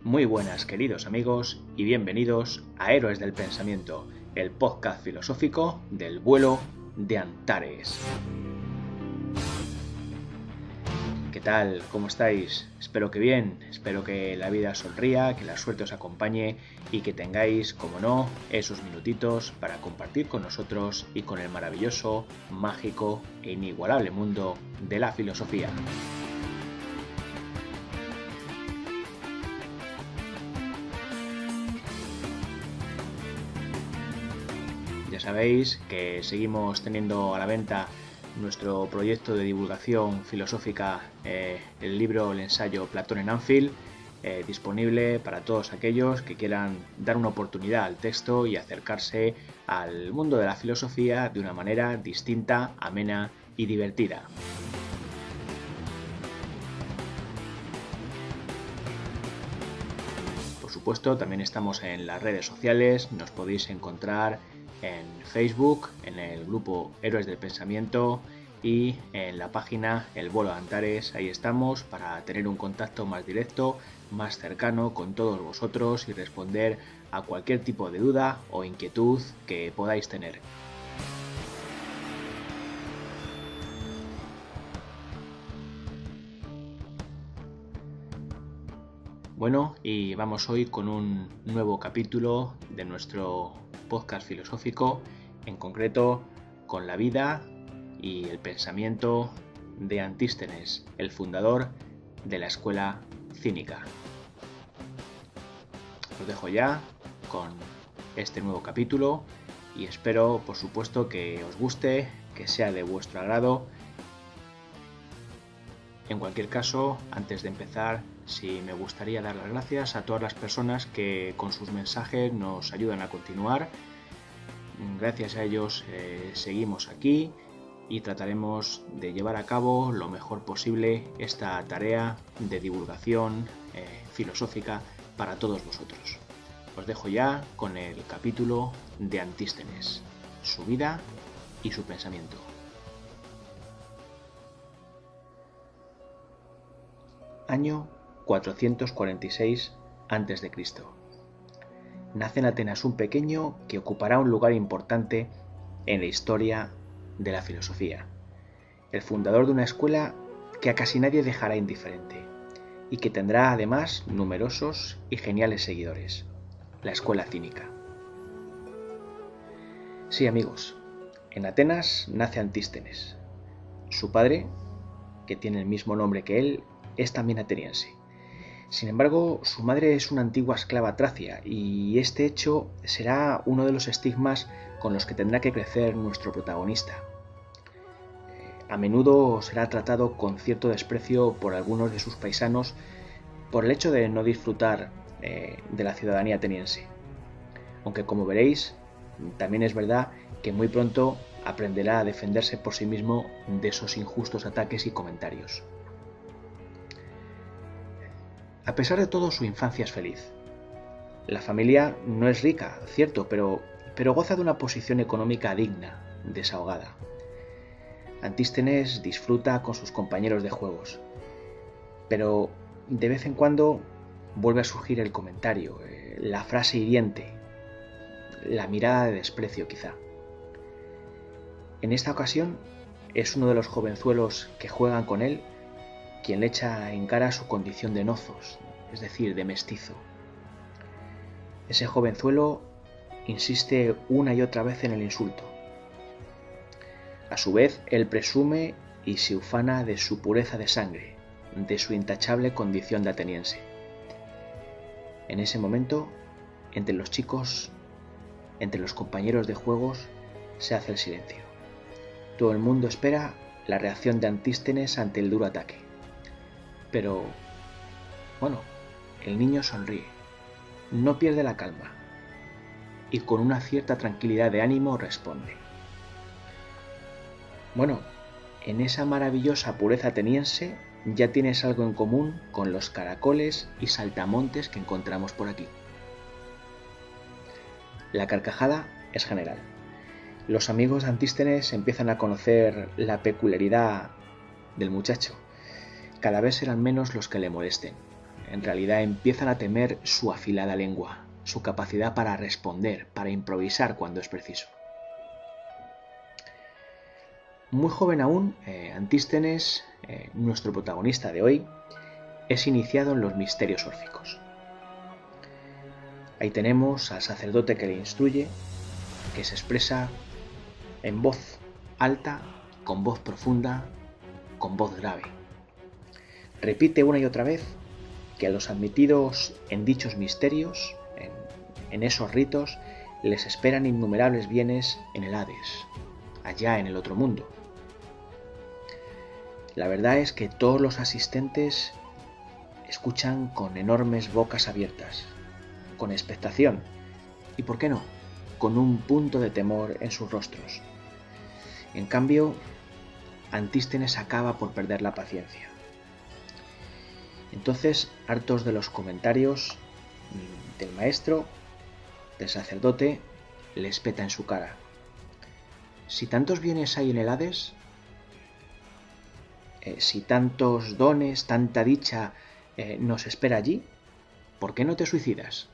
Muy buenas, queridos amigos, y bienvenidos a Héroes del Pensamiento, el podcast filosófico del vuelo de Antares. ¿Qué tal? ¿Cómo estáis? Espero que bien, espero que la vida os sonría, que la suerte os acompañe y que tengáis, como no, esos minutitos para compartir con nosotros y con el maravilloso, mágico e inigualable mundo de la filosofía. Ya sabéis que seguimos teniendo a la venta nuestro proyecto de divulgación filosófica, el libro, el ensayo Platón en Anfield, disponible para todos aquellos que quieran dar una oportunidad al texto y acercarse al mundo de la filosofía de una manera distinta, amena y divertida. Por supuesto, también estamos en las redes sociales, nos podéis encontrar en Facebook, en el grupo Héroes del Pensamiento y en la página El Vuelo de Antares. Ahí estamos para tener un contacto más directo, más cercano con todos vosotros y responder a cualquier tipo de duda o inquietud que podáis tener. Bueno, y vamos hoy con un nuevo capítulo de nuestro podcast filosófico, en concreto con la vida y el pensamiento de Antístenes, el fundador de la escuela cínica. Os dejo ya con este nuevo capítulo y espero, por supuesto, que os guste, que sea de vuestro agrado. En cualquier caso, antes de empezar, sí me gustaría dar las gracias a todas las personas que con sus mensajes nos ayudan a continuar. Gracias a ellos seguimos aquí y trataremos de llevar a cabo lo mejor posible esta tarea de divulgación filosófica para todos vosotros. Os dejo ya con el capítulo de Antístenes, su vida y su pensamiento. Año 446 a.C. Nace en Atenas un pequeño que ocupará un lugar importante en la historia de la filosofía. El fundador de una escuela que a casi nadie dejará indiferente y que tendrá además numerosos y geniales seguidores, la escuela cínica. Sí, amigos, en Atenas nace Antístenes. Su padre, que tiene el mismo nombre que él, es también ateniense. Sin embargo, su madre es una antigua esclava tracia y este hecho será uno de los estigmas con los que tendrá que crecer nuestro protagonista. A menudo será tratado con cierto desprecio por algunos de sus paisanos por el hecho de no disfrutar de la ciudadanía ateniense. Aunque, como veréis, también es verdad que muy pronto aprenderá a defenderse por sí mismo de esos injustos ataques y comentarios. A pesar de todo, su infancia es feliz. La familia no es rica, cierto, pero goza de una posición económica digna, desahogada. Antístenes disfruta con sus compañeros de juegos, pero de vez en cuando vuelve a surgir el comentario, la frase hiriente, la mirada de desprecio quizá. En esta ocasión es uno de los jovenzuelos que juegan con él quien le echa en cara su condición de nozos, es decir, de mestizo. Ese jovenzuelo insiste una y otra vez en el insulto. A su vez, él presume y se ufana de su pureza de sangre, de su intachable condición de ateniense. En ese momento, entre los chicos, entre los compañeros de juegos, se hace el silencio. Todo el mundo espera la reacción de Antístenes ante el duro ataque. Pero, bueno, el niño sonríe, no pierde la calma y con una cierta tranquilidad de ánimo responde. Bueno, en esa maravillosa pureza ateniense ya tienes algo en común con los caracoles y saltamontes que encontramos por aquí. La carcajada es general. Los amigos de Antístenes empiezan a conocer la peculiaridad del muchacho. Cada vez serán menos los que le molesten. en realidad empiezan a temer su afilada lengua, su capacidad para responder, para improvisar cuando es preciso. Muy joven aún, Antístenes, nuestro protagonista de hoy, es iniciado en los misterios órficos. Ahí tenemos al sacerdote que le instruye, que se expresa en voz alta, con voz profunda, con voz grave. Repite una y otra vez que a los admitidos en dichos misterios, en esos ritos, les esperan innumerables bienes en el Hades, allá en el otro mundo. La verdad es que todos los asistentes escuchan con enormes bocas abiertas, con expectación y, ¿por qué no?, con un punto de temor en sus rostros. En cambio, Antístenes acaba por perder la paciencia. Entonces, hartos de los comentarios del maestro, del sacerdote, le espeta en su cara: si tantos bienes hay en el Hades, si tantos dones, tanta dicha nos espera allí, ¿por qué no te suicidas?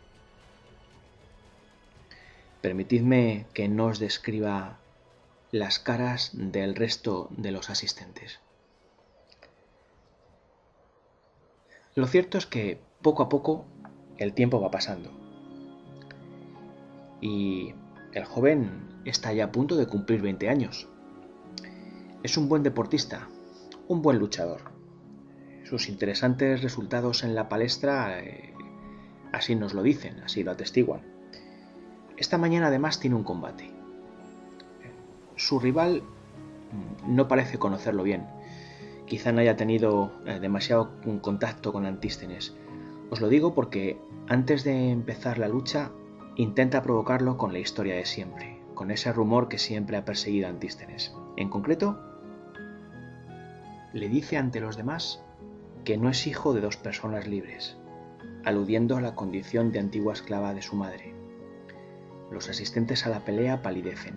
Permitidme que no os describa las caras del resto de los asistentes. Lo cierto es que poco a poco el tiempo va pasando y el joven está ya a punto de cumplir 20 años. Es un buen deportista, un buen luchador. Sus interesantes resultados en la palestra así nos lo dicen, así lo atestiguan. Esta mañana además tiene un combate. Su rival no parece conocerlo bien. Quizá no haya tenido demasiado contacto con Antístenes. Os lo digo porque antes de empezar la lucha intenta provocarlo con la historia de siempre, con ese rumor que siempre ha perseguido a Antístenes. En concreto, le dice ante los demás que no es hijo de dos personas libres, aludiendo a la condición de antigua esclava de su madre. Los asistentes a la pelea palidecen.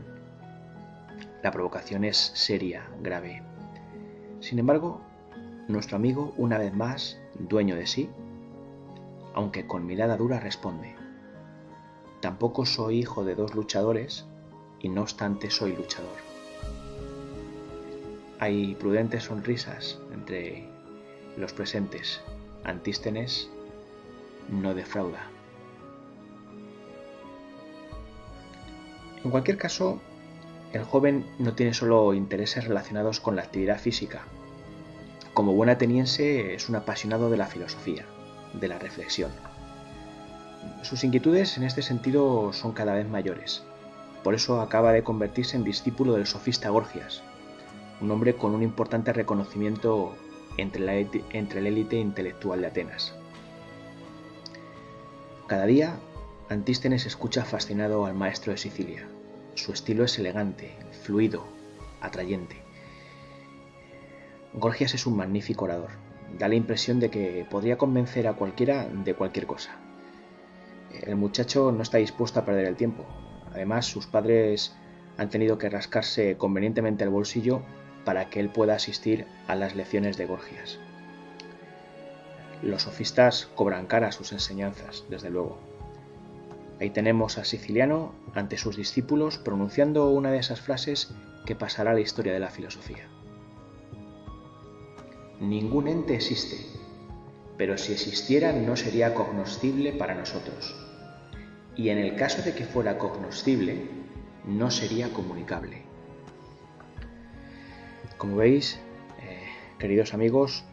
La provocación es seria, grave. Sin embargo, nuestro amigo, una vez más, dueño de sí, aunque con mirada dura, responde: tampoco soy hijo de dos luchadores y no obstante soy luchador. Hay prudentes sonrisas entre los presentes. Antístenes no defrauda. En cualquier caso, el joven no tiene solo intereses relacionados con la actividad física. Como buen ateniense es un apasionado de la filosofía, de la reflexión. Sus inquietudes en este sentido son cada vez mayores. Por eso acaba de convertirse en discípulo del sofista Gorgias, un hombre con un importante reconocimiento entre la élite intelectual de Atenas. Cada día, Antístenes escucha fascinado al maestro de Sicilia. Su estilo es elegante, fluido, atrayente. Gorgias es un magnífico orador. Da la impresión de que podría convencer a cualquiera de cualquier cosa. El muchacho no está dispuesto a perder el tiempo. Además, sus padres han tenido que rascarse convenientemente el bolsillo para que él pueda asistir a las lecciones de Gorgias. Los sofistas cobran cara sus enseñanzas, desde luego. Ahí tenemos a Siciliano ante sus discípulos pronunciando una de esas frases que pasará a la historia de la filosofía. Ningún ente existe, pero si existiera no sería cognoscible para nosotros. Y en el caso de que fuera cognoscible, no sería comunicable. Como veis, queridos amigos,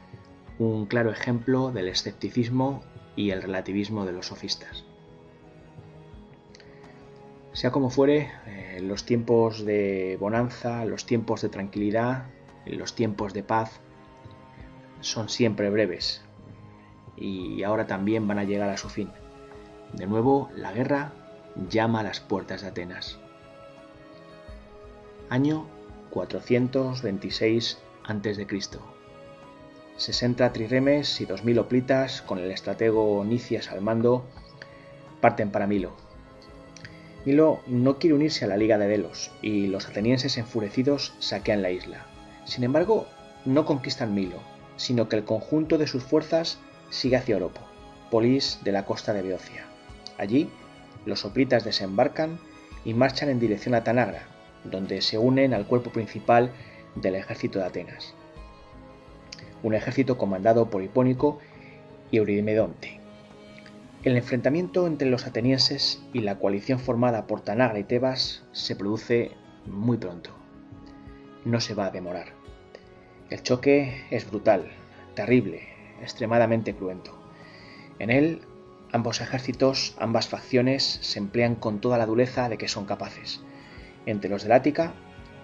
un claro ejemplo del escepticismo y el relativismo de los sofistas. Sea como fuere, los tiempos de bonanza, los tiempos de tranquilidad, los tiempos de paz son siempre breves y ahora también van a llegar a su fin. De nuevo, la guerra llama a las puertas de Atenas. Año 426 a.C. 60 triremes y 2000 hoplitas, con el estratego Nicias al mando, parten para Milo. Milo no quiere unirse a la Liga de Delos y los atenienses enfurecidos saquean la isla. Sin embargo, no conquistan Milo, sino que el conjunto de sus fuerzas sigue hacia Europa, polis de la costa de Beocia. Allí, los hoplitas desembarcan y marchan en dirección a Tanagra, donde se unen al cuerpo principal del ejército de Atenas. Un ejército comandado por Hipónico y Eurimedonte. El enfrentamiento entre los atenienses y la coalición formada por Tanagra y Tebas se produce muy pronto. No se va a demorar. El choque es brutal, terrible, extremadamente cruento. En él, ambos ejércitos, ambas facciones, se emplean con toda la dureza de que son capaces. Entre los del Ática,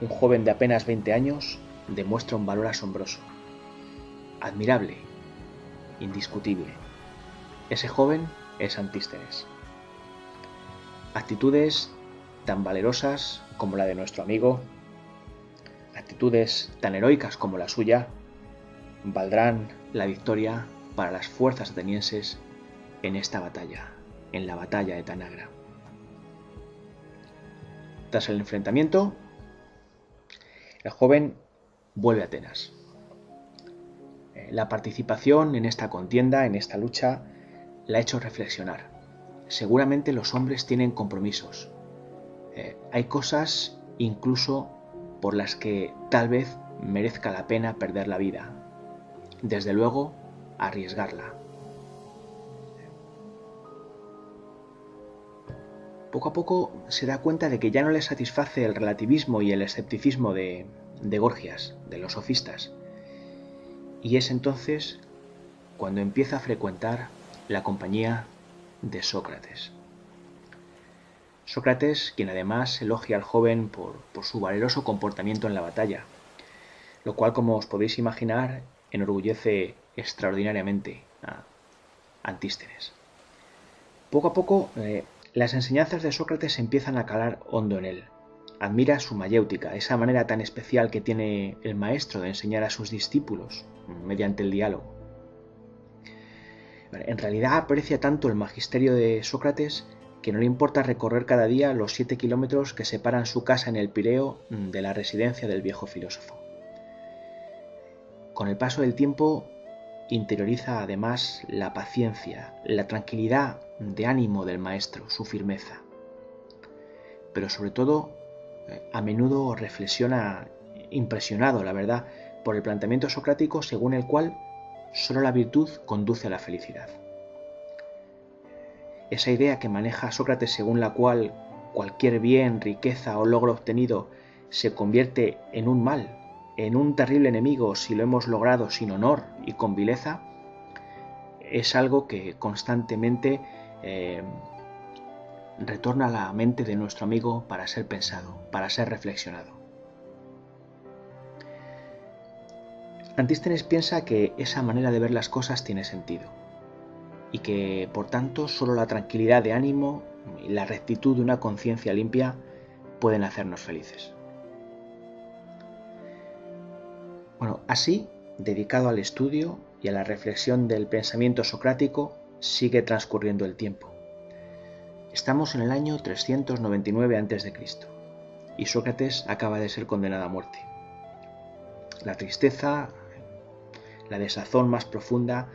un joven de apenas 20 años demuestra un valor asombroso. Admirable, indiscutible. Ese joven es Antístenes. Actitudes tan valerosas como la de nuestro amigo, actitudes tan heroicas como la suya, valdrán la victoria para las fuerzas atenienses en esta batalla, en la batalla de Tanagra. Tras el enfrentamiento, el joven vuelve a Atenas. La participación en esta contienda, en esta lucha, la ha hecho reflexionar. Seguramente los hombres tienen compromisos. Hay cosas incluso por las que tal vez merezca la pena perder la vida. Desde luego, arriesgarla. Poco a poco se da cuenta de que ya no le satisface el relativismo y el escepticismo de Gorgias, de los sofistas. Y es entonces cuando empieza a frecuentar la compañía de Sócrates. Sócrates, quien además elogia al joven por su valeroso comportamiento en la batalla, lo cual, como os podéis imaginar, enorgullece extraordinariamente a Antístenes. Poco a poco, las enseñanzas de Sócrates empiezan a calar hondo en él. Admira su mayéutica, esa manera tan especial que tiene el maestro de enseñar a sus discípulos mediante el diálogo. En realidad aprecia tanto el magisterio de Sócrates que no le importa recorrer cada día los 7 kilómetros que separan su casa en el Pireo de la residencia del viejo filósofo. Con el paso del tiempo interioriza además la paciencia, la tranquilidad de ánimo del maestro, su firmeza. Pero sobre todo, a menudo reflexiona impresionado, la verdad, por el planteamiento socrático según el cual solo la virtud conduce a la felicidad. Esa idea que maneja Sócrates según la cual cualquier bien, riqueza o logro obtenido se convierte en un mal, en un terrible enemigo si lo hemos logrado sin honor y con vileza, es algo que constantemente retorna a la mente de nuestro amigo para ser pensado, para ser reflexionado. Antístenes piensa que esa manera de ver las cosas tiene sentido y que, por tanto, solo la tranquilidad de ánimo y la rectitud de una conciencia limpia pueden hacernos felices. Bueno, así, dedicado al estudio y a la reflexión del pensamiento socrático, sigue transcurriendo el tiempo. Estamos en el año 399 a.C. y Sócrates acaba de ser condenado a muerte. La tristeza, la desazón más profunda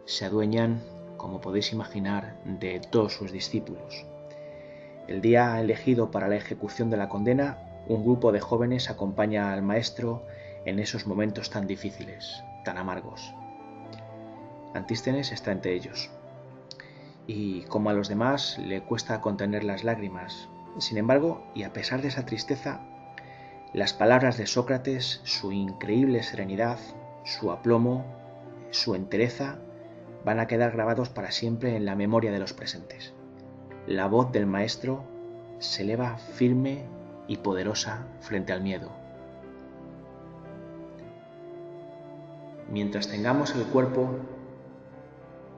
se adueñan, como podéis imaginar, de todos sus discípulos. El día elegido para la ejecución de la condena, un grupo de jóvenes acompaña al maestro en esos momentos tan difíciles, tan amargos. Antístenes está entre ellos. Y como a los demás le cuesta contener las lágrimas. Sin embargo, y a pesar de esa tristeza, las palabras de Sócrates, su increíble serenidad, su aplomo, su entereza, van a quedar grabados para siempre en la memoria de los presentes. La voz del maestro se eleva firme y poderosa frente al miedo. Mientras tengamos el cuerpo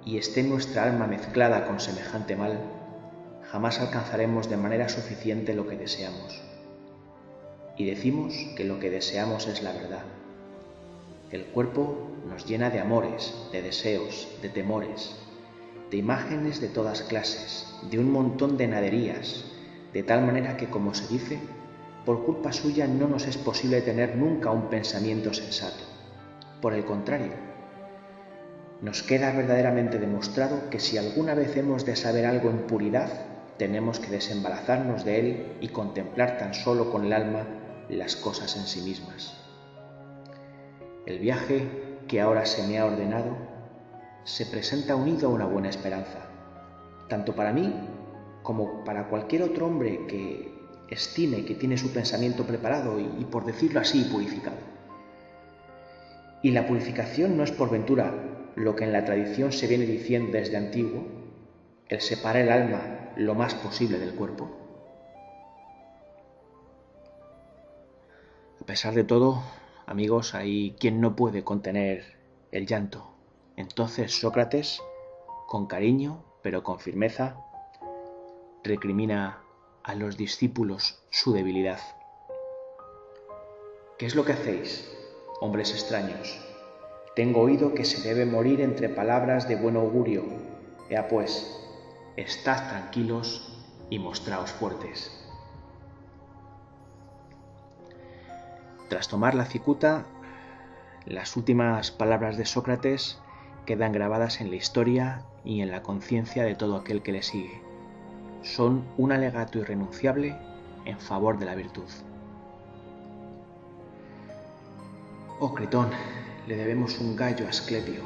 y esté nuestra alma mezclada con semejante mal, jamás alcanzaremos de manera suficiente lo que deseamos. Y decimos que lo que deseamos es la verdad. El cuerpo nos llena de amores, de deseos, de temores, de imágenes de todas clases, de un montón de naderías, de tal manera que, como se dice, por culpa suya no nos es posible tener nunca un pensamiento sensato. Por el contrario, nos queda verdaderamente demostrado que si alguna vez hemos de saber algo en puridad, tenemos que desembarazarnos de él y contemplar tan solo con el alma las cosas en sí mismas. El viaje que ahora se me ha ordenado se presenta unido a una buena esperanza, tanto para mí como para cualquier otro hombre que estime que tiene su pensamiento preparado y por decirlo así, purificado. Y la purificación no es por ventura lo que en la tradición se viene diciendo desde antiguo, el separar el alma lo más posible del cuerpo. A pesar de todo, amigos, hay quien no puede contener el llanto. Entonces Sócrates, con cariño, pero con firmeza, recrimina a los discípulos su debilidad. ¿Qué es lo que hacéis, hombres extraños? Tengo oído que se debe morir entre palabras de buen augurio. Ea pues, estad tranquilos y mostraos fuertes. Tras tomar la cicuta, las últimas palabras de Sócrates quedan grabadas en la historia y en la conciencia de todo aquel que le sigue. Son un alegato irrenunciable en favor de la virtud. Oh Critón, le debemos un gallo a Asclepio.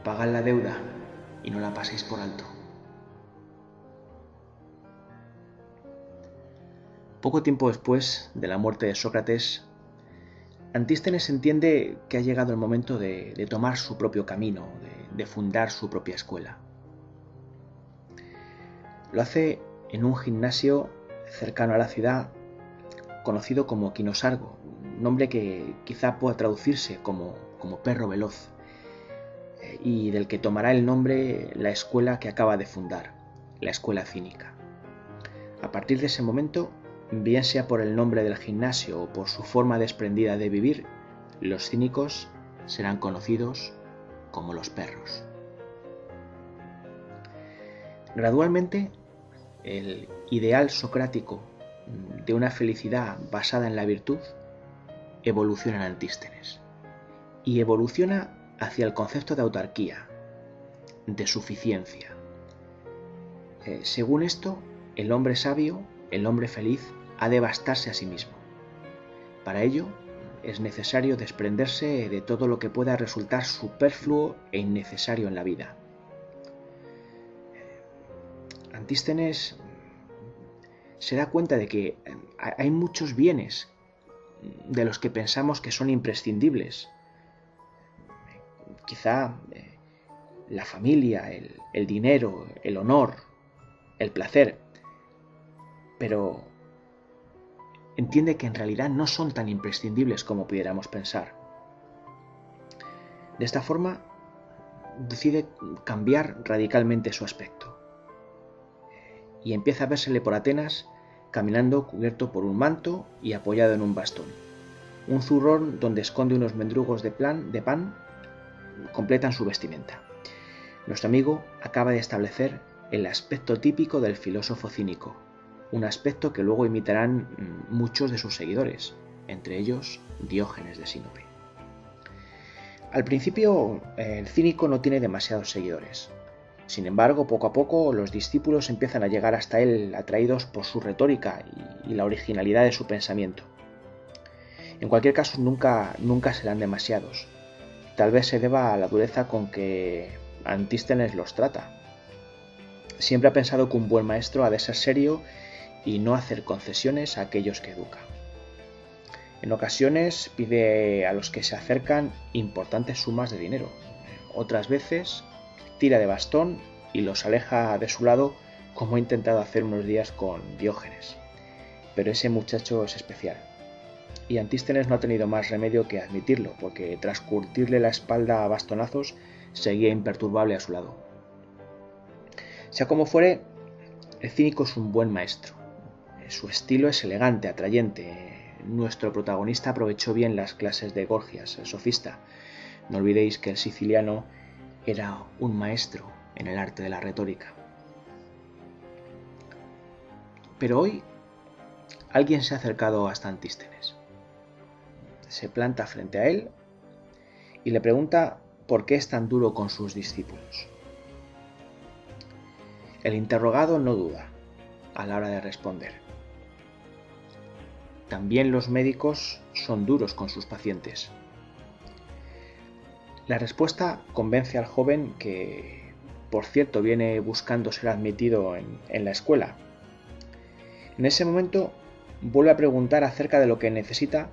Pagad la deuda y no la paséis por alto. Poco tiempo después de la muerte de Sócrates, Antístenes entiende que ha llegado el momento de tomar su propio camino, de fundar su propia escuela. Lo hace en un gimnasio cercano a la ciudad conocido como Quinosargo, nombre que quizá pueda traducirse como perro veloz, y del que tomará el nombre la escuela que acaba de fundar, la escuela cínica. A partir de ese momento, bien sea por el nombre del gimnasio o por su forma desprendida de vivir, los cínicos serán conocidos como los perros. Gradualmente, el ideal socrático de una felicidad basada en la virtud evoluciona en Antístenes y evoluciona hacia el concepto de autarquía, de suficiencia. Según esto, el hombre sabio, el hombre feliz, ha de bastarse a sí mismo. Para ello, es necesario desprenderse de todo lo que pueda resultar superfluo e innecesario en la vida. Antístenes se da cuenta de que hay muchos bienes de los que pensamos que son imprescindibles. Quizá la familia, el dinero, el honor, el placer, pero entiende que en realidad no son tan imprescindibles como pudiéramos pensar. De esta forma, decide cambiar radicalmente su aspecto y empieza a vérsele por Atenas caminando cubierto por un manto y apoyado en un bastón. Un zurrón donde esconde unos mendrugos de pan completan su vestimenta. Nuestro amigo acaba de establecer el aspecto típico del filósofo cínico, un aspecto que luego imitarán muchos de sus seguidores, entre ellos Diógenes de Sinope. Al principio, el cínico no tiene demasiados seguidores. Sin embargo, poco a poco los discípulos empiezan a llegar hasta él atraídos por su retórica y la originalidad de su pensamiento. En cualquier caso, nunca serán demasiados. Tal vez se deba a la dureza con que Antístenes los trata. Siempre ha pensado que un buen maestro ha de ser serio y no hacer concesiones a aquellos que educa. En ocasiones pide a los que se acercan importantes sumas de dinero. Otras veces tira de bastón y los aleja de su lado, como he intentado hacer unos días con Diógenes. Pero ese muchacho es especial. Y Antístenes no ha tenido más remedio que admitirlo, porque tras curtirle la espalda a bastonazos, seguía imperturbable a su lado. Sea como fuere, el cínico es un buen maestro. Su estilo es elegante, atrayente. Nuestro protagonista aprovechó bien las clases de Gorgias, el sofista. No olvidéis que el siciliano era un maestro en el arte de la retórica. Pero hoy alguien se ha acercado hasta Antístenes. Se planta frente a él y le pregunta por qué es tan duro con sus discípulos. El interrogado no duda a la hora de responder. También los médicos son duros con sus pacientes. La respuesta convence al joven que, por cierto, viene buscando ser admitido en la escuela. En ese momento vuelve a preguntar acerca de lo que necesita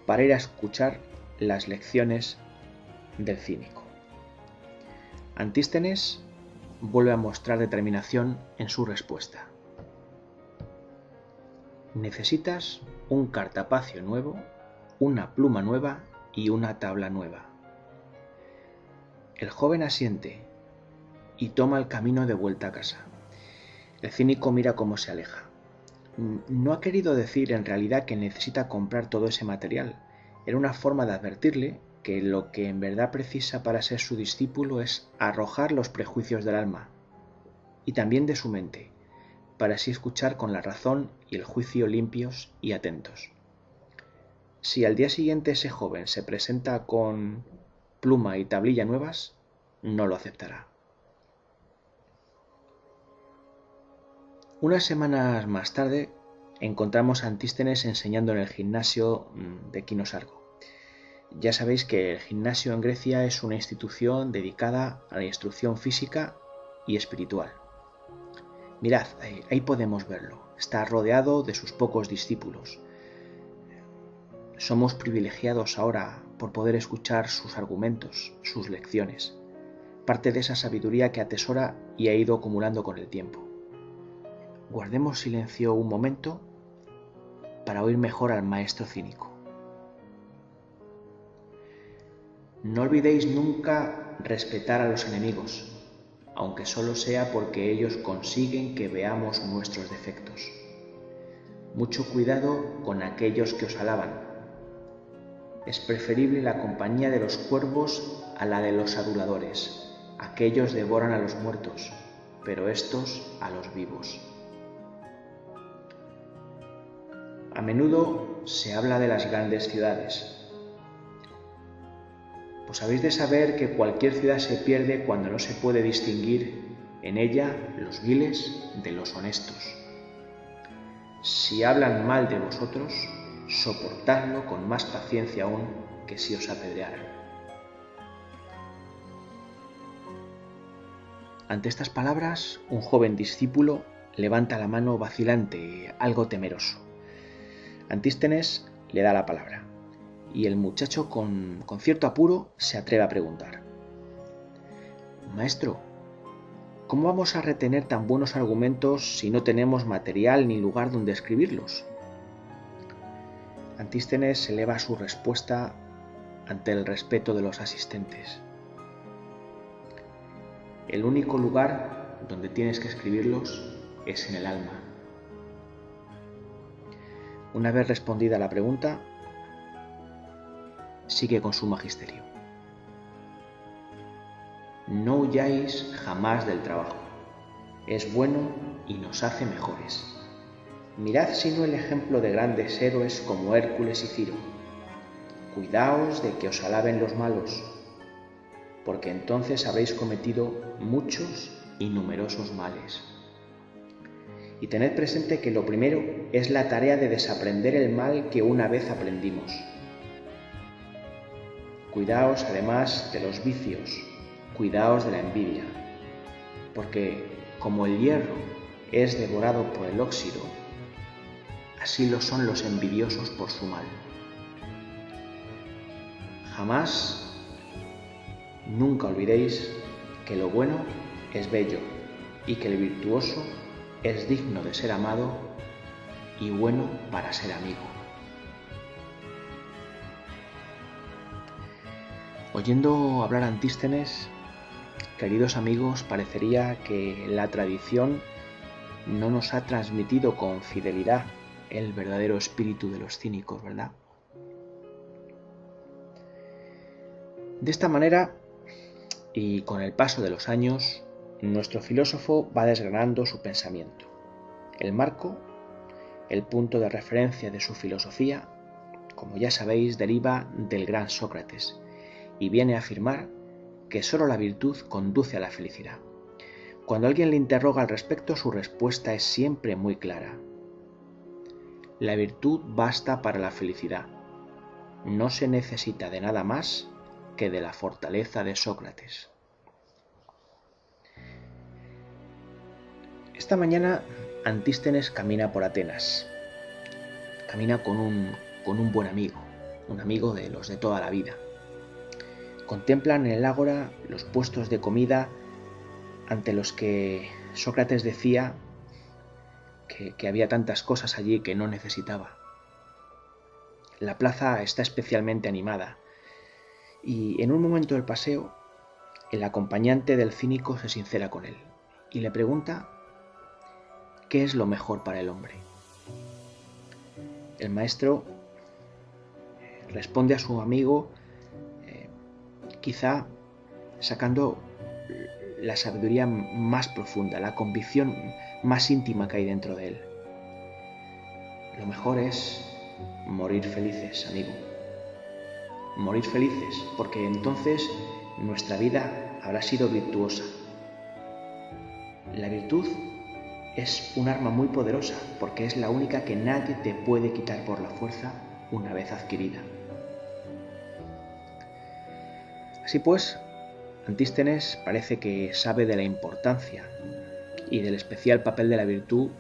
para ir a escuchar las lecciones del cínico. Antístenes vuelve a mostrar determinación en su respuesta. Necesitas un cartapacio nuevo, una pluma nueva y una tabla nueva. El joven asiente y toma el camino de vuelta a casa. El cínico mira cómo se aleja. No ha querido decir en realidad que necesita comprar todo ese material. Era una forma de advertirle que lo que en verdad precisa para ser su discípulo es arrojar los prejuicios del alma y también de su mente, para así escuchar con la razón y el juicio limpios y atentos. Si al día siguiente ese joven se presenta con pluma y tablilla nuevas, no lo aceptará. Unas semanas más tarde encontramos a Antístenes enseñando en el gimnasio de Kinosargo. Ya sabéis que el gimnasio en Grecia es una institución dedicada a la instrucción física y espiritual. Mirad, ahí podemos verlo. Está rodeado de sus pocos discípulos. Somos privilegiados ahora por poder escuchar sus argumentos, sus lecciones, parte de esa sabiduría que atesora y ha ido acumulando con el tiempo. Guardemos silencio un momento para oír mejor al maestro cínico. No olvidéis nunca respetar a los enemigos, aunque solo sea porque ellos consiguen que veamos nuestros defectos. Mucho cuidado con aquellos que os alaban. Es preferible la compañía de los cuervos a la de los aduladores. Aquellos devoran a los muertos, pero estos a los vivos. A menudo se habla de las grandes ciudades. Pues habéis de saber que cualquier ciudad se pierde cuando no se puede distinguir en ella los viles de los honestos. Si hablan mal de vosotros, soportadlo con más paciencia aún que si os apedrearan. Ante estas palabras, un joven discípulo levanta la mano vacilante, algo temeroso. Antístenes le da la palabra y el muchacho con cierto apuro se atreve a preguntar: Maestro, ¿cómo vamos a retener tan buenos argumentos si no tenemos material ni lugar donde escribirlos? Antístenes eleva su respuesta ante el respeto de los asistentes. El único lugar donde tienes que escribirlos es en el alma. Una vez respondida la pregunta, sigue con su magisterio. No huyáis jamás del trabajo. Es bueno y nos hace mejores. Mirad si no el ejemplo de grandes héroes como Hércules y Ciro. Cuidaos de que os alaben los malos, porque entonces habréis cometido muchos y numerosos males. Y tened presente que lo primero es la tarea de desaprender el mal que una vez aprendimos. Cuidaos además de los vicios, cuidaos de la envidia, porque como el hierro es devorado por el óxido, así lo son los envidiosos por su mal. Jamás, nunca olvidéis que lo bueno es bello y que el virtuoso es digno de ser amado y bueno para ser amigo. Oyendo hablar a Antístenes, queridos amigos, parecería que la tradición no nos ha transmitido con fidelidad el verdadero espíritu de los cínicos, ¿verdad? De esta manera, y con el paso de los años, nuestro filósofo va desgranando su pensamiento. El marco, el punto de referencia de su filosofía, como ya sabéis, deriva del gran Sócrates y viene a afirmar que solo la virtud conduce a la felicidad. Cuando alguien le interroga al respecto, su respuesta es siempre muy clara. La virtud basta para la felicidad. No se necesita de nada más que de la fortaleza de Sócrates. Esta mañana Antístenes camina por Atenas. Camina con un buen amigo, un amigo de los de toda la vida. Contemplan en el ágora los puestos de comida ante los que Sócrates decía que había tantas cosas allí que no necesitaba. La plaza está especialmente animada y en un momento del paseo el acompañante del cínico se sincera con él y le pregunta qué es lo mejor para el hombre. El maestro responde a su amigo quizá sacando la sabiduría más profunda, la convicción más íntima que hay dentro de él. Lo mejor es morir felices, amigo. Morir felices, porque entonces nuestra vida habrá sido virtuosa. La virtud es un arma muy poderosa, porque es la única que nadie te puede quitar por la fuerza una vez adquirida. Así pues, Antístenes parece que sabe de la importancia y del especial papel de la virtud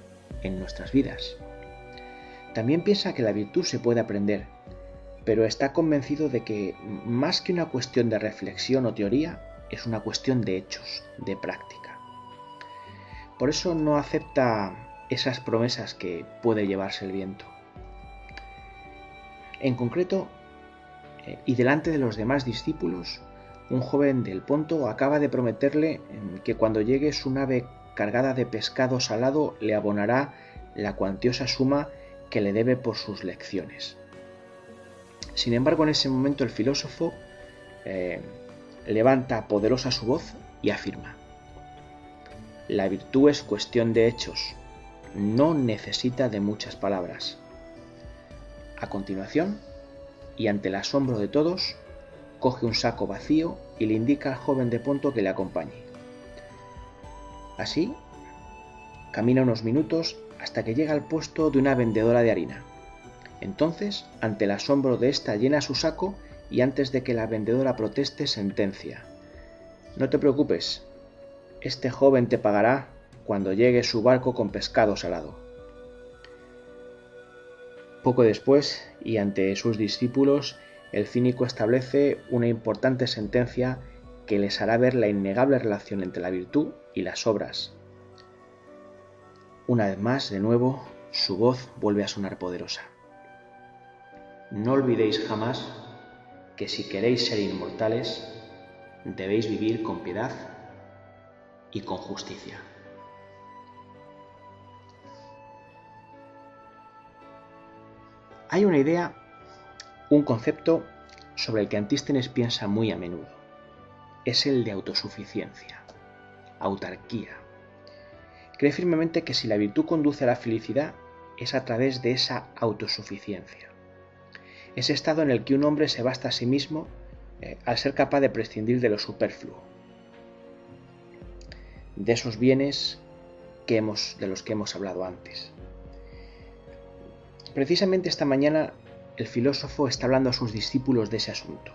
en nuestras vidas. También piensa que la virtud se puede aprender, pero está convencido de que más que una cuestión de reflexión o teoría, es una cuestión de hechos, de práctica. Por eso no acepta esas promesas que puede llevarse el viento. En concreto, y delante de los demás discípulos, un joven del Ponto acaba de prometerle que cuando llegue su nave cargada de pescado salado le abonará la cuantiosa suma que le debe por sus lecciones. Sin embargo, en ese momento el filósofo levanta poderosa su voz y afirma: la virtud es cuestión de hechos, no necesita de muchas palabras. A continuación, y ante el asombro de todos, coge un saco vacío y le indica al joven de Ponto que le acompañe. Así, camina unos minutos hasta que llega al puesto de una vendedora de harina. Entonces, ante el asombro de ésta, llena su saco y antes de que la vendedora proteste, sentencia: no te preocupes, este joven te pagará cuando llegue su barco con pescado salado. Poco después, y ante sus discípulos, el cínico establece una importante sentencia que les hará ver la innegable relación entre la virtud y las obras. Una vez más, de nuevo, su voz vuelve a sonar poderosa. No olvidéis jamás que si queréis ser inmortales, debéis vivir con piedad y con justicia. Hay una idea, un concepto sobre el que Antístenes piensa muy a menudo. Es el de autosuficiencia, autarquía. Cree firmemente que si la virtud conduce a la felicidad, es a través de esa autosuficiencia. Ese estado en el que un hombre se basta a sí mismo al ser capaz de prescindir de lo superfluo, de esos bienes de los que hemos hablado antes. Precisamente esta mañana el filósofo está hablando a sus discípulos de ese asunto.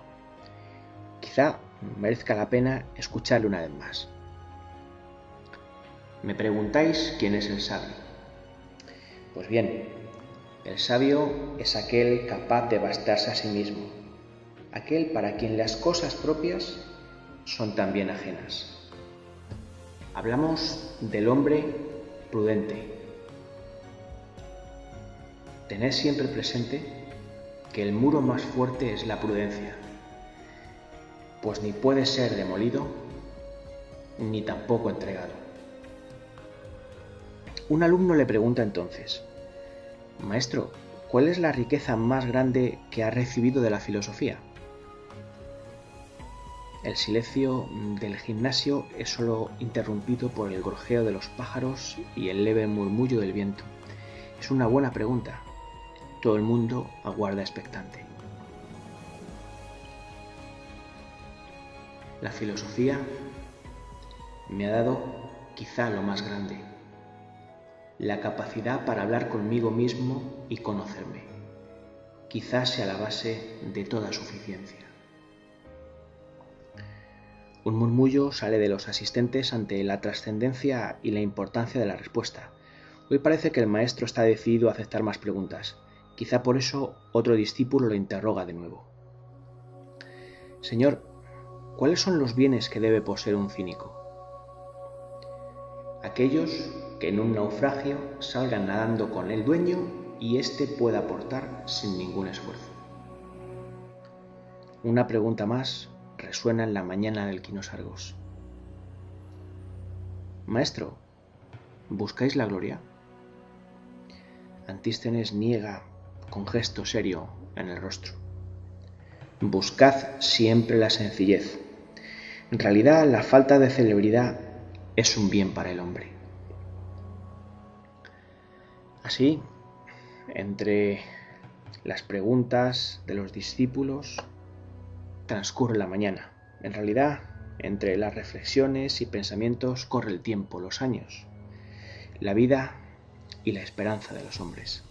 Quizá merezca la pena escucharle una vez más. Me preguntáis quién es el sabio. Pues bien, el sabio es aquel capaz de bastarse a sí mismo, aquel para quien las cosas propias son también ajenas. Hablamos del hombre prudente. Tened siempre presente que el muro más fuerte es la prudencia, pues ni puede ser demolido ni tampoco entregado. Un alumno le pregunta entonces: Maestro, ¿cuál es la riqueza más grande que ha recibido de la filosofía? El silencio del gimnasio es solo interrumpido por el gorjeo de los pájaros y el leve murmullo del viento. Es una buena pregunta. Todo el mundo aguarda expectante. La filosofía me ha dado quizá lo más grande, la capacidad para hablar conmigo mismo y conocerme. Quizás sea la base de toda suficiencia. Un murmullo sale de los asistentes ante la trascendencia y la importancia de la respuesta. Hoy parece que el maestro está decidido a aceptar más preguntas. Quizá por eso otro discípulo lo interroga de nuevo. Señor, ¿cuáles son los bienes que debe poseer un cínico? Aquellos que en un naufragio salgan nadando con el dueño y éste pueda aportar sin ningún esfuerzo. Una pregunta más resuena en la mañana del Quinos Argos. Maestro, ¿buscáis la gloria? Antístenes niega con gesto serio en el rostro. Buscad siempre la sencillez. En realidad, la falta de celebridad es un bien para el hombre. Así, entre las preguntas de los discípulos, transcurre la mañana. En realidad, entre las reflexiones y pensamientos corre el tiempo, los años, la vida y la esperanza de los hombres.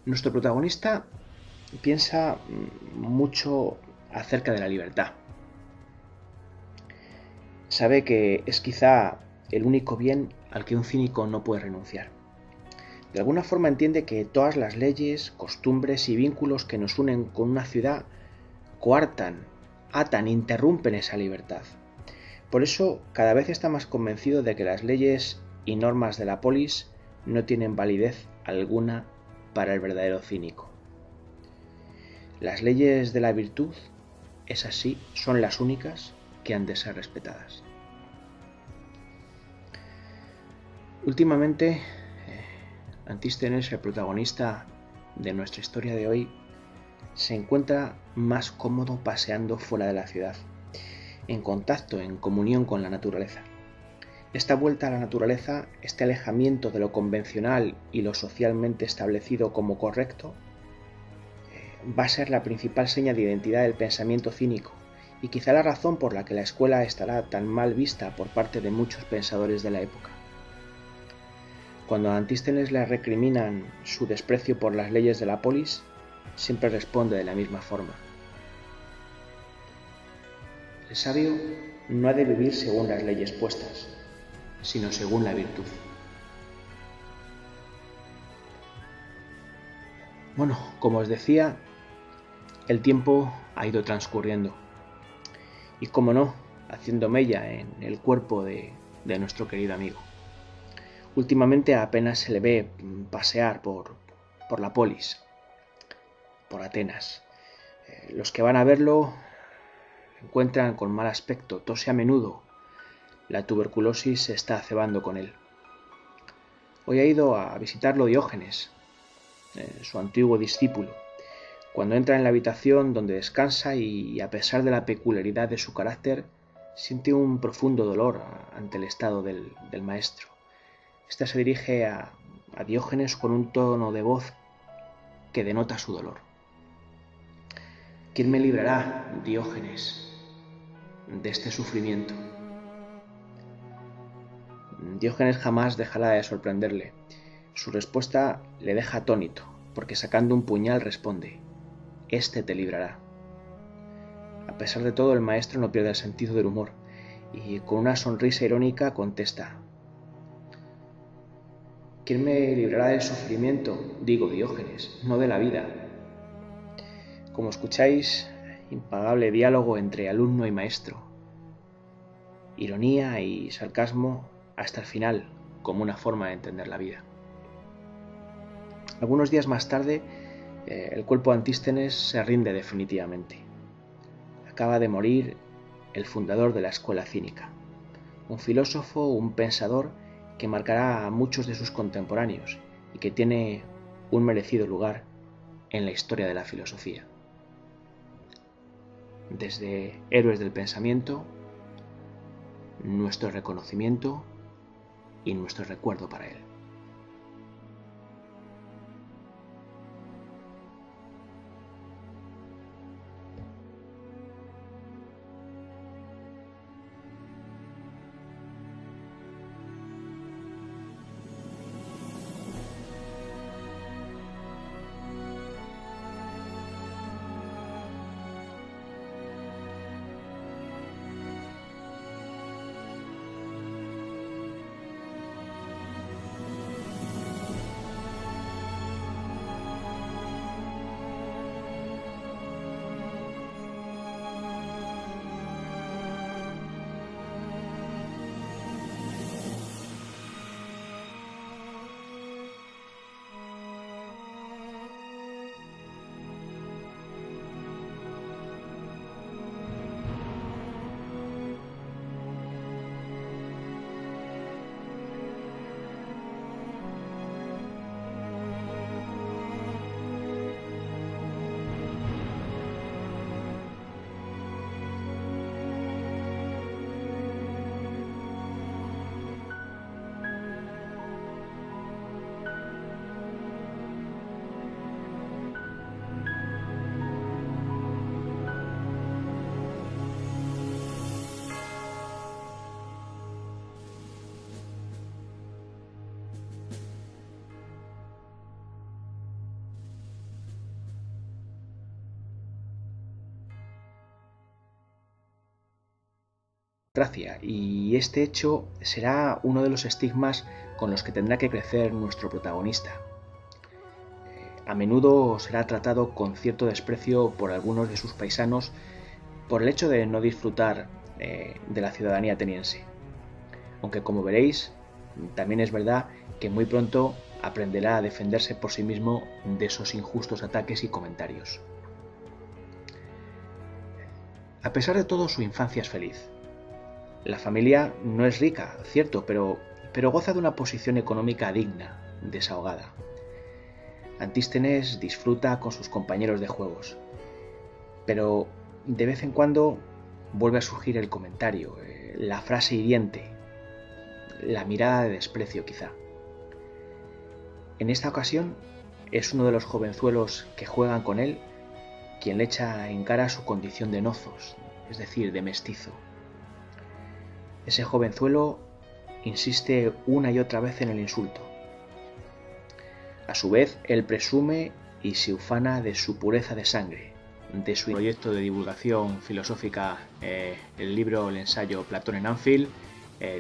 Nuestro protagonista piensa mucho acerca de la libertad. Sabe que es quizá el único bien al que un cínico no puede renunciar. De alguna forma entiende que todas las leyes, costumbres y vínculos que nos unen con una ciudad coartan, atan, interrumpen esa libertad. Por eso cada vez está más convencido de que las leyes y normas de la polis no tienen validez alguna para el verdadero cínico. Las leyes de la virtud, esas sí, son las únicas que han de ser respetadas. Últimamente, Antístenes, el protagonista de nuestra historia de hoy, se encuentra más cómodo paseando fuera de la ciudad, en contacto, en comunión con la naturaleza. Esta vuelta a la naturaleza, este alejamiento de lo convencional y lo socialmente establecido como correcto, va a ser la principal seña de identidad del pensamiento cínico y quizá la razón por la que la escuela estará tan mal vista por parte de muchos pensadores de la época. Cuando a Antístenes le recriminan su desprecio por las leyes de la polis, siempre responde de la misma forma. El sabio no ha de vivir según las leyes puestas, sino según la virtud. Bueno, como os decía, el tiempo ha ido transcurriendo y, como no, haciendo mella en el cuerpo de nuestro querido amigo. Últimamente apenas se le ve pasear por la polis, por Atenas. Los que van a verlo encuentran con mal aspecto, tose a menudo. La tuberculosis se está cebando con él. Hoy ha ido a visitarlo Diógenes, su antiguo discípulo. Cuando entra en la habitación donde descansa y, a pesar de la peculiaridad de su carácter, siente un profundo dolor ante el estado del maestro. Este se dirige a Diógenes con un tono de voz que denota su dolor. ¿Quién me librará, Diógenes, de este sufrimiento? Diógenes jamás dejará de sorprenderle. Su respuesta le deja atónito, porque sacando un puñal responde: «Este te librará». A pesar de todo, el maestro no pierde el sentido del humor y, con una sonrisa irónica, contesta: ¿quién me librará del sufrimiento? Digo, Diógenes, no de la vida. Como escucháis, impagable diálogo entre alumno y maestro. Ironía y sarcasmo hasta el final, como una forma de entender la vida. Algunos días más tarde, el cuerpo de Antístenes se rinde definitivamente. Acaba de morir el fundador de la escuela cínica, un filósofo, un pensador que marcará a muchos de sus contemporáneos y que tiene un merecido lugar en la historia de la filosofía. Desde Héroes del Pensamiento, nuestro reconocimiento y nuestro recuerdo para él. Tracia, y este hecho será uno de los estigmas con los que tendrá que crecer nuestro protagonista. A menudo será tratado con cierto desprecio por algunos de sus paisanos por el hecho de no disfrutar de la ciudadanía ateniense. Aunque, como veréis, también es verdad que muy pronto aprenderá a defenderse por sí mismo de esos injustos ataques y comentarios. A pesar de todo, su infancia es feliz. La familia no es rica, cierto, pero goza de una posición económica digna, desahogada. Antístenes disfruta con sus compañeros de juegos, pero de vez en cuando vuelve a surgir el comentario, la frase hiriente, la mirada de desprecio quizá. En esta ocasión es uno de los jovenzuelos que juegan con él quien le echa en cara su condición de nozos, es decir, de mestizo. Ese jovenzuelo insiste una y otra vez en el insulto. A su vez, él presume y se ufana de su pureza de sangre, de su proyecto de divulgación filosófica, el libro, el ensayo Platón en Anfield,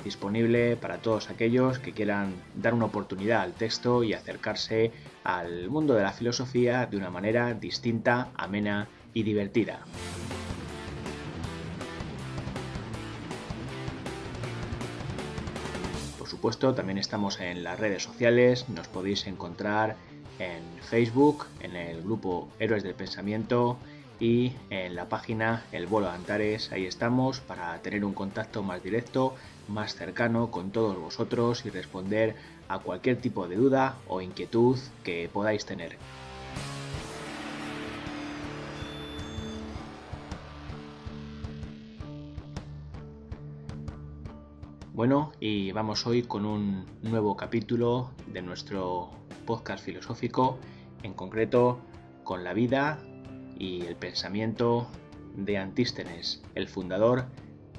disponible para todos aquellos que quieran dar una oportunidad al texto y acercarse al mundo de la filosofía de una manera distinta, amena y divertida. Por supuesto, también estamos en las redes sociales, nos podéis encontrar en Facebook, en el grupo Héroes del Pensamiento y en la página El Bolo de Antares. Ahí estamos para tener un contacto más directo, más cercano con todos vosotros y responder a cualquier tipo de duda o inquietud que podáis tener. Bueno, y vamos hoy con un nuevo capítulo de nuestro podcast filosófico, en concreto con la vida y el pensamiento de Antístenes, el fundador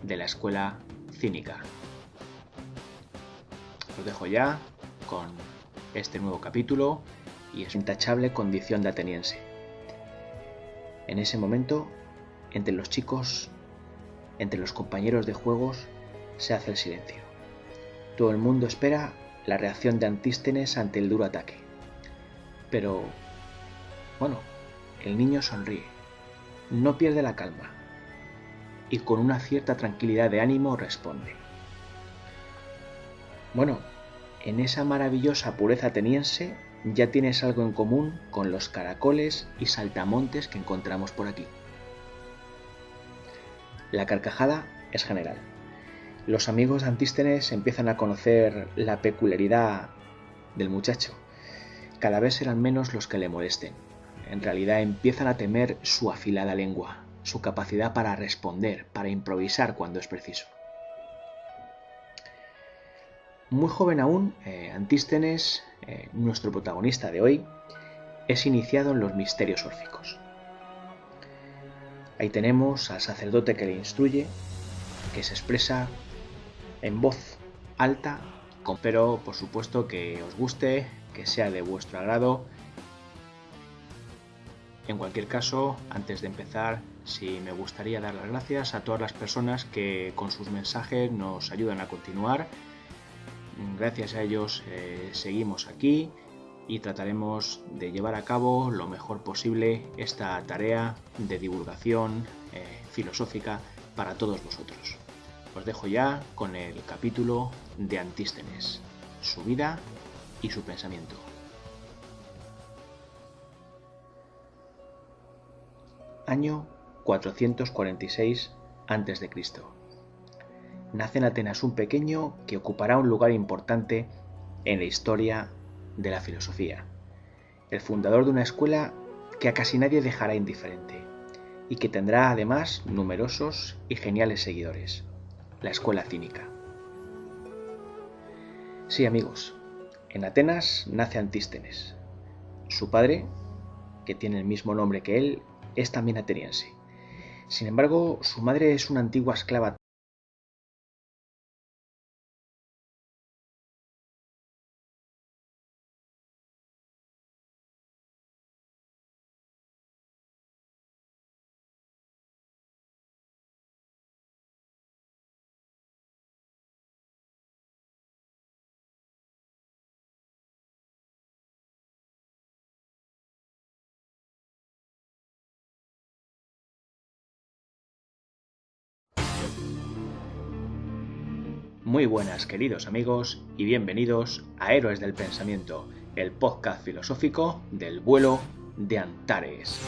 de la escuela cínica. Os dejo ya con este nuevo capítulo y es intachable condición de ateniense. En ese momento, entre los chicos, entre los compañeros de juegos, se hace el silencio. Todo el mundo espera la reacción de Antístenes ante el duro ataque. Pero, bueno, el niño sonríe, no pierde la calma y con una cierta tranquilidad de ánimo responde. Bueno, en esa maravillosa pureza ateniense ya tienes algo en común con los caracoles y saltamontes que encontramos por aquí. La carcajada es general. Los amigos de Antístenes empiezan a conocer la peculiaridad del muchacho. Cada vez serán menos los que le molesten. En realidad empiezan a temer su afilada lengua, su capacidad para responder, para improvisar cuando es preciso. Muy joven aún, Antístenes, nuestro protagonista de hoy, es iniciado en los misterios órficos. Ahí tenemos al sacerdote que le instruye, que se expresa en voz alta, pero por supuesto que os guste, que sea de vuestro agrado. En cualquier caso, antes de empezar, sí me gustaría dar las gracias a todas las personas que con sus mensajes nos ayudan a continuar. Gracias a ellos seguimos aquí y trataremos de llevar a cabo lo mejor posible esta tarea de divulgación filosófica para todos vosotros. Os dejo ya con el capítulo de Antístenes, su vida y su pensamiento. Año 446 a.C. Nace en Atenas un pequeño que ocupará un lugar importante en la historia de la filosofía. El fundador de una escuela que a casi nadie dejará indiferente y que tendrá además numerosos y geniales seguidores. La escuela cínica. Sí, amigos, en Atenas nace Antístenes. Su padre, que tiene el mismo nombre que él, es también ateniense. Sin embargo, su madre es una antigua esclava Muy buenas, queridos amigos, y bienvenidos a Héroes del Pensamiento, el podcast filosófico del vuelo de Antares.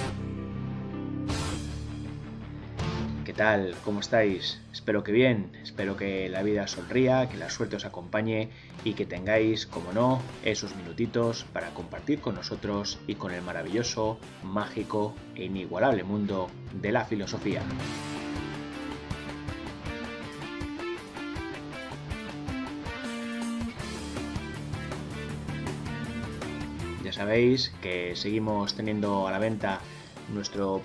¿Qué tal? ¿Cómo estáis? Espero que bien, espero que la vida sonría, que la suerte os acompañe y que tengáis, como no, esos minutitos para compartir con nosotros y con el maravilloso, mágico e inigualable mundo de la filosofía. Ya sabéis que seguimos teniendo a la venta nuestro